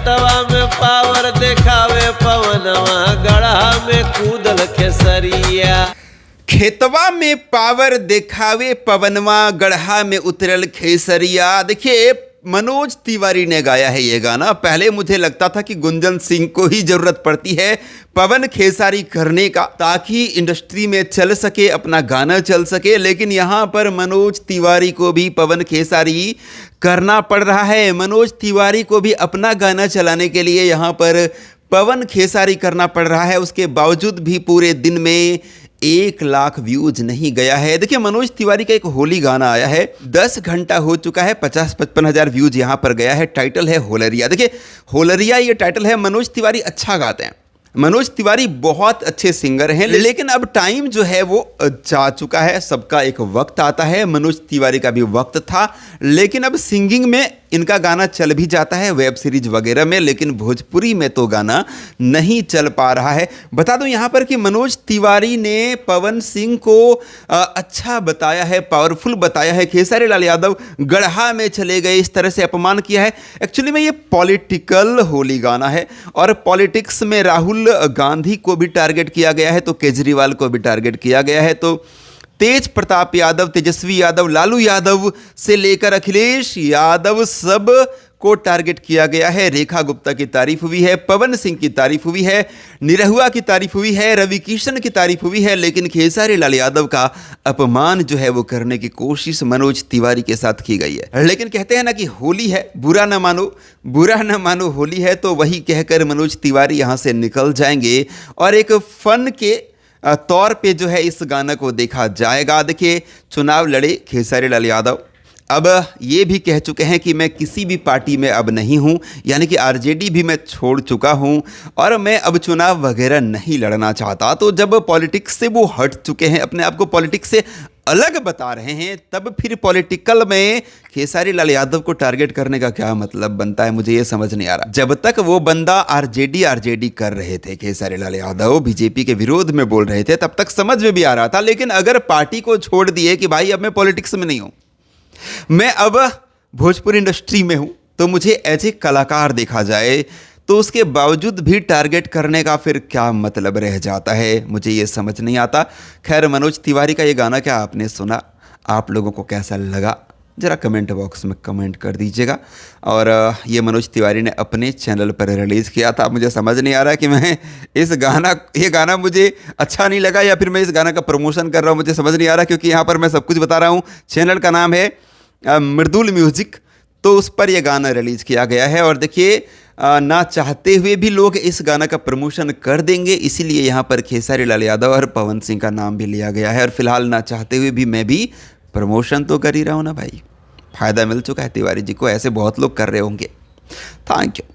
खेतवा में पावर दिखावे पवनवा, गढ़ा में कूदल खेसरिया। खेतवा में पावर दिखावे पवनवा, गढ़ा में उतरल खेसरिया। देखिए, मनोज तिवारी ने गाया है ये गाना। पहले मुझे लगता था कि गुंजन सिंह को ही जरूरत पड़ती है पवन खेसारी करने का, ताकि इंडस्ट्री में चल सके, अपना गाना चल सके, लेकिन यहाँ पर मनोज तिवारी को भी पवन खेसारी करना पड़ रहा है। मनोज तिवारी को भी अपना गाना चलाने के लिए यहाँ पर पवन खेसारी करना पड़ रहा है। उसके बावजूद भी पूरे दिन में 1 लाख व्यूज नहीं गया है। देखिए, मनोज तिवारी का एक होली गाना आया है, 10 घंटा हो चुका है, 50-55 हज़ार व्यूज यहाँ पर गया है। टाइटल है होलरिया। देखिए, होलरिया ये टाइटल है। मनोज तिवारी अच्छा गाते हैं, मनोज तिवारी बहुत अच्छे सिंगर हैं, लेकिन अब टाइम जो है वो जा चुका है। सबका एक वक्त आता है, मनोज तिवारी का भी वक्त था, लेकिन अब सिंगिंग में इनका गाना चल भी जाता है वेब सीरीज वगैरह में, लेकिन भोजपुरी में तो गाना नहीं चल पा रहा है। बता दूं यहाँ पर कि मनोज तिवारी ने पवन सिंह को अच्छा बताया है, पावरफुल बताया है। खेसारी लाल यादव गढ़ा में चले गए, इस तरह से अपमान किया है। एक्चुअली में ये पॉलिटिकल होली गाना है, और पॉलिटिक्स में राहुल गांधी को भी टारगेट किया गया है, तो केजरीवाल को भी टारगेट किया गया है, तो तेज प्रताप यादव, तेजस्वी यादव, लालू यादव से लेकर अखिलेश यादव सब को टारगेट किया गया है। रेखा गुप्ता की तारीफ हुई है, पवन सिंह की तारीफ हुई है, निरहुआ की तारीफ हुई है, रवि किशन की तारीफ हुई है, लेकिन खेसारी लाल यादव का अपमान जो है वो करने की कोशिश मनोज तिवारी के साथ की गई है। लेकिन कहते हैं ना कि होली है, बुरा ना मानो होली है, तो वही कहकर मनोज तिवारी यहाँ से निकल जाएंगे और एक फन के तौर पे जो है इस गाना को देखा जाएगा। देखिए, चुनाव लड़े खेसारी लाल यादव, अब ये भी कह चुके हैं कि मैं किसी भी पार्टी में अब नहीं हूँ, यानी कि आरजेडी भी मैं छोड़ चुका हूँ और मैं अब चुनाव वगैरह नहीं लड़ना चाहता। तो जब पॉलिटिक्स से वो हट चुके हैं, अपने आप को पॉलिटिक्स से अलग बता रहे हैं, तब फिर पॉलिटिकल में खेसारी लाल यादव को टारगेट करने का क्या मतलब बनता है, मुझे ये समझ नहीं आ रहा। जब तक वो बंदा आरजेडी कर रहे थे, खेसारी लाल यादव बीजेपी के विरोध में बोल रहे थे, तब तक समझ में भी आ रहा था। लेकिन अगर पार्टी को छोड़ दिए कि भाई अब मैं पॉलिटिक्स में नहीं हूँ, मैं अब भोजपुरी इंडस्ट्री में हूं, तो मुझे एज ए कलाकार देखा जाए, तो उसके बावजूद भी टारगेट करने का फिर क्या मतलब रह जाता है, मुझे ये समझ नहीं आता। खैर, मनोज तिवारी का ये गाना क्या आपने सुना, आप लोगों को कैसा लगा, ज़रा कमेंट बॉक्स में कमेंट कर दीजिएगा। और ये मनोज तिवारी ने अपने चैनल पर रिलीज़ किया था। मुझे समझ नहीं आ रहा कि मैं ये गाना मुझे अच्छा नहीं लगा या फिर मैं इस गाना का प्रमोशन कर रहा हूँ, मुझे समझ नहीं आ रहा, क्योंकि यहाँ पर मैं सब कुछ बता रहा हूँ। चैनल का नाम है मृदुल म्यूजिक, तो उस पर यह गाना रिलीज़ किया गया है। और देखिए, ना चाहते हुए भी लोग इस गाना का प्रमोशन कर देंगे, इसीलिए यहाँ पर खेसारी लाल यादव और पवन सिंह का नाम भी लिया गया है। और फिलहाल ना चाहते हुए भी मैं भी प्रमोशन तो कर ही रहा हूँ ना भाई, फ़ायदा मिल चुका है तिवारी जी को, ऐसे बहुत लोग कर रहे होंगे। Thank you.